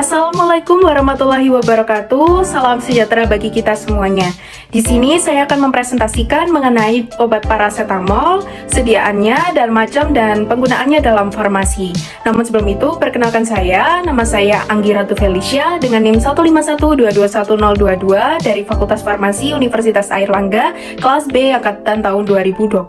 Assalamualaikum warahmatullahi wabarakatuh. Salam sejahtera bagi kita semuanya. Di sini saya akan mempresentasikan mengenai obat paracetamol, sediaannya, dan macam dan penggunaannya dalam farmasi. Namun sebelum itu, perkenalkan nama saya Anggi Ratu Felicia dengan NIM 151221022 dari Fakultas Farmasi Universitas Airlangga, kelas B angkatan tahun 2022.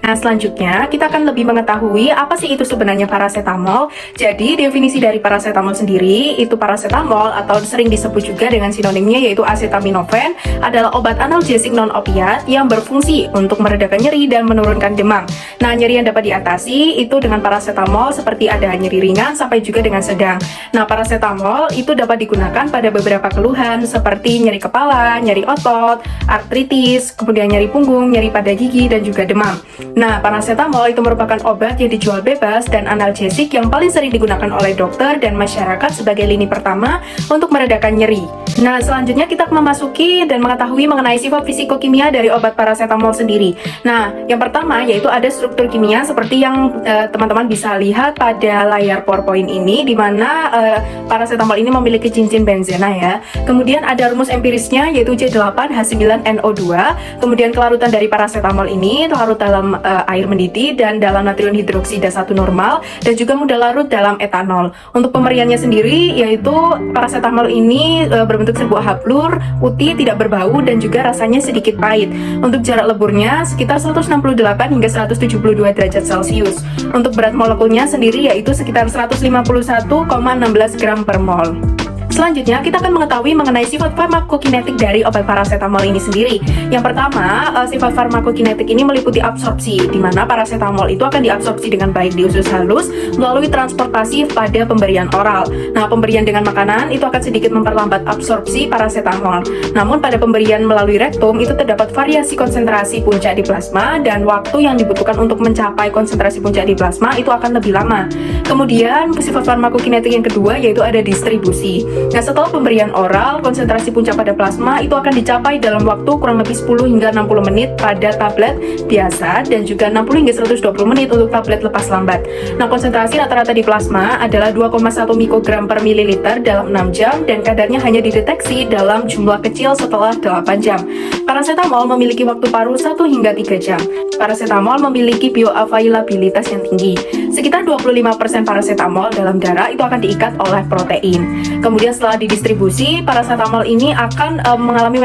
Nah, selanjutnya kita akan lebih mengetahui apa sih itu sebenarnya paracetamol. Jadi, definisi dari paracetamol sendiri, itu paracetamol atau sering disebut juga dengan sinonimnya yaitu acetaminophen adalah obat analgesik non-opiat yang berfungsi untuk meredakan nyeri dan menurunkan demam. Nah, nyeri yang dapat diatasi itu dengan paracetamol seperti ada nyeri ringan sampai juga dengan sedang. Nah, paracetamol itu dapat digunakan pada beberapa keluhan seperti nyeri kepala, nyeri otot, artritis, kemudian nyeri punggung, nyeri pada gigi, dan juga demam. Nah, paracetamol itu merupakan obat yang dijual bebas dan analgesik yang paling sering digunakan oleh dokter dan masyarakat sebagai lini pertama untuk meredakan nyeri. Nah, selanjutnya kita memasuki dan mengetahui mengenai sifat fisikokimia dari obat paracetamol sendiri. Nah, yang pertama yaitu ada struktur kimia seperti yang teman-teman bisa lihat pada layar PowerPoint ini, di mana paracetamol ini memiliki cincin benzena ya. Kemudian ada rumus empirisnya yaitu C8H9NO2. Kemudian kelarutan dari paracetamol ini larut dalam air mendidih dan dalam natrium hidroksida 1 normal, dan juga mudah larut dalam etanol. Untuk pemberiannya sendiri yaitu paracetamol ini berbentuk sebuah hablur putih, tidak berbau, dan juga rasanya sedikit pahit. Untuk jarak leburnya sekitar 168 hingga 172 derajat Celcius. Untuk berat molekulnya sendiri yaitu sekitar 151,16 gram per mol. Selanjutnya, kita akan mengetahui mengenai sifat farmakokinetik dari obat paracetamol ini sendiri. Yang pertama, sifat farmakokinetik ini meliputi absorpsi, di mana paracetamol itu akan diabsorpsi dengan baik di usus halus melalui transportasi pada pemberian oral. Nah, pemberian dengan makanan itu akan sedikit memperlambat absorpsi paracetamol. Namun, pada pemberian melalui rektum itu terdapat variasi konsentrasi puncak di plasma, dan waktu yang dibutuhkan untuk mencapai konsentrasi puncak di plasma itu akan lebih lama. Kemudian, sifat farmakokinetik yang kedua yaitu ada distribusi. Nah, setelah pemberian oral, konsentrasi puncak pada plasma itu akan dicapai dalam waktu kurang lebih 10 hingga 60 menit pada tablet biasa, dan juga 60 hingga 120 menit untuk tablet lepas lambat. Nah, konsentrasi rata-rata di plasma adalah 2,1 mikrogram per mililiter dalam 6 jam, dan kadarnya hanya dideteksi dalam jumlah kecil setelah 8 jam. Paracetamol memiliki waktu paruh 1 hingga 3 jam. Paracetamol memiliki bioavailabilitas yang tinggi. Sekitar 25% paracetamol dalam darah itu akan diikat oleh protein. Kemudian setelah didistribusi, paracetamol ini akan mengalami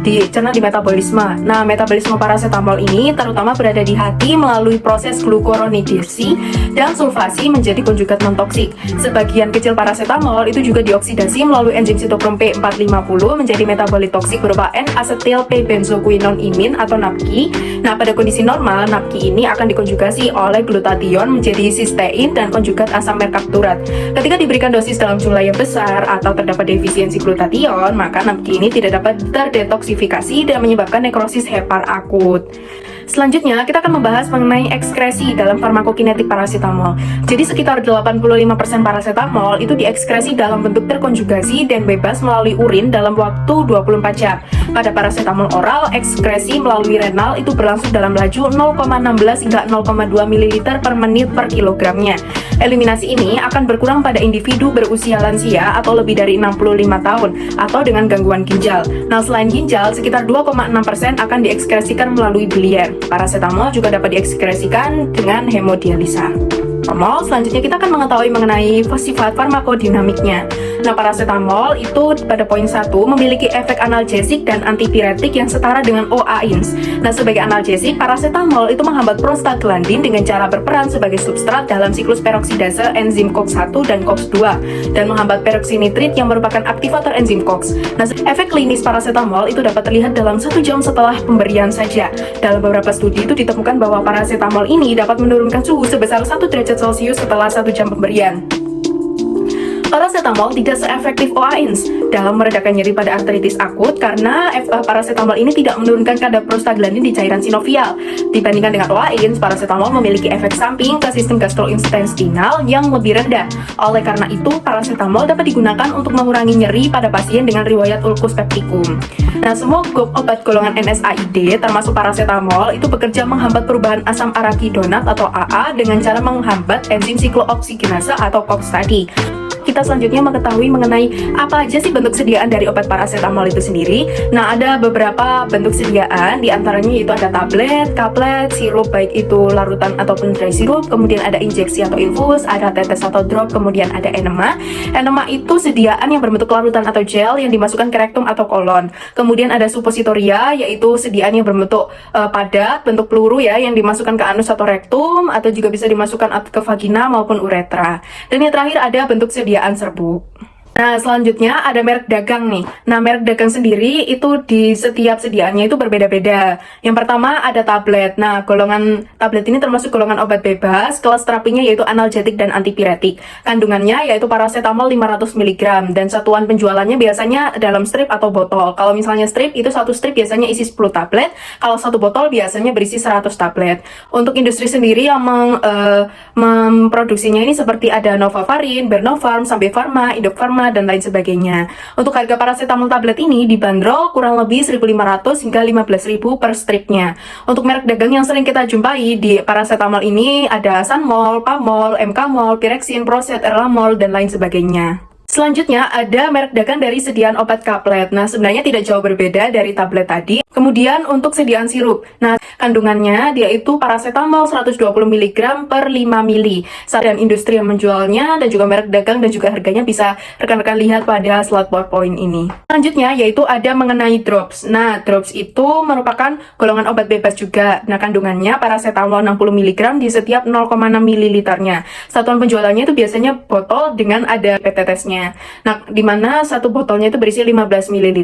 dicerna di metabolisme. Nah, metabolisme paracetamol ini terutama berada di hati melalui proses glukuronidasi dan sulfasi menjadi konjugat non-toksik. Sebagian kecil paracetamol itu juga dioksidasi melalui enzim sitokrom P450 menjadi metabolit toksik berupa N-asetil P-benzoquinonimin atau NAPQI. Nah, pada kondisi normal, NAPQI ini akan dikonjugasi oleh glutathione menjadi sistein dan konjugat asam merkapturat. Ketika diberikan dosis dalam jumlah yang besar atau terdapat defisiensi glutathione, maka NAPQI ini tidak dapat terdetoksifikasi dan menyebabkan nekrosis hepar akut. Selanjutnya, kita akan membahas mengenai ekskresi dalam farmakokinetik paracetamol. Jadi, sekitar 85% paracetamol itu diekskresi dalam bentuk terkonjugasi dan bebas melalui urin dalam waktu 24 jam. Pada paracetamol oral, ekskresi melalui renal itu berlangsung dalam laju 0,16 hingga 0,2 ml per menit per kilogramnya. Eliminasi ini akan berkurang pada individu berusia lansia atau lebih dari 65 tahun atau dengan gangguan ginjal. Nah, selain ginjal, sekitar 2,6% akan diekskresikan melalui biliar. Paracetamol juga dapat diekskresikan dengan hemodialisa. Selanjutnya kita akan mengetahui mengenai sifat farmakodinamiknya. Nah, paracetamol itu pada poin 1 memiliki efek analgesik dan antipiretik yang setara dengan OA-INS. Nah, sebagai analgesik, paracetamol itu menghambat prostaglandin dengan cara berperan sebagai substrat dalam siklus peroksidase enzim COX-1 dan COX-2 dan menghambat peroksinitrit yang merupakan aktivator enzim COX. Nah, efek klinis paracetamol itu dapat terlihat dalam 1 jam setelah pemberian saja. Dalam beberapa studi itu ditemukan bahwa paracetamol ini dapat menurunkan suhu sebesar 1 derajat Celcius setelah 1 jam pemberian. Paracetamol tidak seefektif OA-INS dalam meredakan nyeri pada artritis akut karena paracetamol ini tidak menurunkan kadar prostaglandin di cairan sinovial. Dibandingkan dengan OA-INS, paracetamol memiliki efek samping ke sistem gastrointestinal yang lebih rendah. Oleh karena itu, paracetamol dapat digunakan untuk mengurangi nyeri pada pasien dengan riwayat ulkus peptikum. Nah, semua obat golongan NSAID termasuk paracetamol itu bekerja menghambat perubahan asam arakidonat atau AA dengan cara menghambat enzim siklooksigenase atau COX tadi. kita selanjutnya mengetahui mengenai apa aja sih bentuk sediaan dari obat paracetamol itu sendiri. Nah, ada beberapa bentuk sediaan, diantaranya yaitu ada tablet, kaplet, sirup baik itu larutan ataupun dry sirup, kemudian ada injeksi atau infus, ada tetes atau drop, kemudian ada enema. Enema itu sediaan yang berbentuk larutan atau gel yang dimasukkan ke rektum atau kolon. Kemudian ada suppositoria, yaitu sediaan yang berbentuk padat, bentuk peluru ya, yang dimasukkan ke anus atau rektum, atau juga bisa dimasukkan ke vagina maupun uretra. Dan yang terakhir ada bentuk sediaan serbuk. Nah, selanjutnya ada merek dagang nih. Nah, merek dagang sendiri itu di setiap sediaannya itu berbeda-beda. Yang pertama ada tablet. Nah, golongan tablet ini termasuk golongan obat bebas. Kelas terapinya yaitu analgetik dan antipiretik. Kandungannya yaitu paracetamol 500 mg. Dan satuan penjualannya biasanya dalam strip atau botol. Kalau misalnya strip, itu satu strip biasanya isi 10 tablet. Kalau satu botol biasanya berisi 100 tablet. Untuk industri sendiri yang memproduksinya ini seperti ada Novavarin, Bernofarm, Sambe Pharma, Indok Pharma, dan lain sebagainya. Untuk harga paracetamol tablet ini dibanderol kurang lebih 1.500 hingga 15.000 per stripnya. Untuk merek dagang yang sering kita jumpai di paracetamol ini ada Sanmol, Pamol, MKmol, Pirexin, Proset, Erlamol, dan lain sebagainya. Selanjutnya ada merek dagang dari sediaan obat kaplet. Nah, sebenarnya tidak jauh berbeda dari tablet tadi. Kemudian untuk sediaan sirup. Nah, kandungannya dia itu paracetamol 120 mg per 5 ml. Dan industri yang menjualnya dan juga merek dagang dan juga harganya bisa rekan-rekan lihat pada slide PowerPoint ini. Selanjutnya yaitu ada mengenai drops. Nah, drops itu merupakan golongan obat bebas juga. Nah, kandungannya paracetamol 60 mg di setiap 0,6 ml-nya. Satuan penjualannya itu biasanya botol dengan ada PTTS-nya. Nah, di mana satu botolnya itu berisi 15 ml.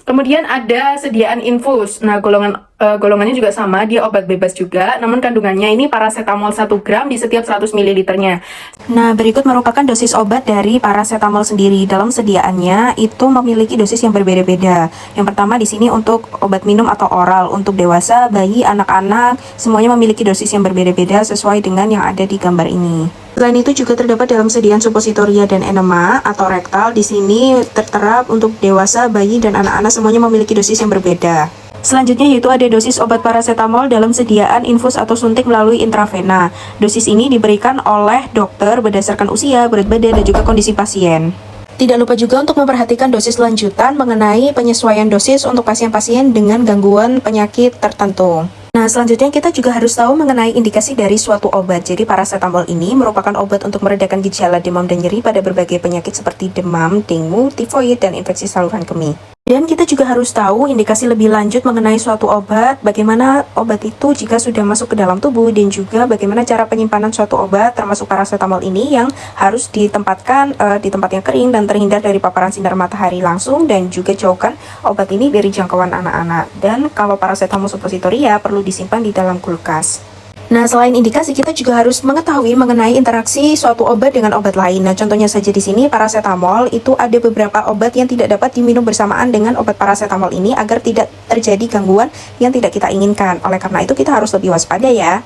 Kemudian ada sediaan infus. Nah, golongannya juga sama, dia obat bebas juga, namun kandungannya ini paracetamol 1 gram di setiap 100 ml-nya. Nah, berikut merupakan dosis obat dari paracetamol sendiri. Dalam sediaannya itu memiliki dosis yang berbeda-beda. Yang pertama di sini untuk obat minum atau oral, untuk dewasa, bayi, anak-anak, semuanya memiliki dosis yang berbeda-beda sesuai dengan yang ada di gambar ini. Selain itu juga terdapat dalam sediaan suppositoria dan enema atau rektal. Di sini tertera untuk dewasa, bayi, dan anak-anak semuanya memiliki dosis yang berbeda. Selanjutnya yaitu ada dosis obat paracetamol dalam sediaan infus atau suntik melalui intravena. Dosis ini diberikan oleh dokter berdasarkan usia, berat badan, dan juga kondisi pasien. Tidak lupa juga untuk memperhatikan dosis lanjutan mengenai penyesuaian dosis untuk pasien-pasien dengan gangguan penyakit tertentu. Nah, selanjutnya kita juga harus tahu mengenai indikasi dari suatu obat. Jadi paracetamol ini merupakan obat untuk meredakan gejala demam dan nyeri pada berbagai penyakit seperti demam, dengue, tifoid, dan infeksi saluran kemih. Dan kita juga harus tahu indikasi lebih lanjut mengenai suatu obat, bagaimana obat itu jika sudah masuk ke dalam tubuh, dan juga bagaimana cara penyimpanan suatu obat termasuk paracetamol ini yang harus ditempatkan di tempat yang kering dan terhindar dari paparan sinar matahari langsung, dan juga jauhkan obat ini dari jangkauan anak-anak. Dan kalau paracetamol suppositoria perlu disimpan di dalam kulkas. Nah, selain indikasi, kita juga harus mengetahui mengenai interaksi suatu obat dengan obat lain. Nah, contohnya saja di sini paracetamol itu ada beberapa obat yang tidak dapat diminum bersamaan dengan obat paracetamol ini agar tidak terjadi gangguan yang tidak kita inginkan. Oleh karena itu, kita harus lebih waspada ya.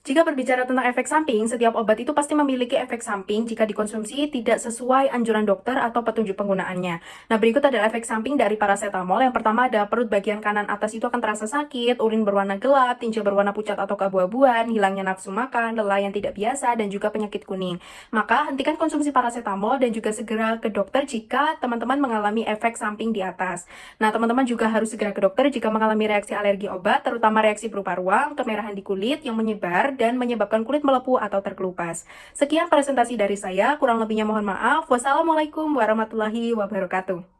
Jika berbicara tentang efek samping, setiap obat itu pasti memiliki efek samping jika dikonsumsi tidak sesuai anjuran dokter atau petunjuk penggunaannya. Nah, berikut adalah efek samping dari paracetamol. Yang pertama ada perut bagian kanan atas itu akan terasa sakit, urin berwarna gelap, tinja berwarna pucat atau keabu-abuan, hilangnya nafsu makan, lelah yang tidak biasa, dan juga penyakit kuning. Maka, hentikan konsumsi paracetamol dan juga segera ke dokter jika teman-teman mengalami efek samping di atas. Nah, teman-teman juga harus segera ke dokter jika mengalami reaksi alergi obat, terutama reaksi berupa ruam, kemerahan di kulit yang menyebar, dan menyebabkan kulit melepuh atau terkelupas. Sekian presentasi dari saya, kurang lebihnya mohon maaf. Wassalamualaikum warahmatullahi wabarakatuh.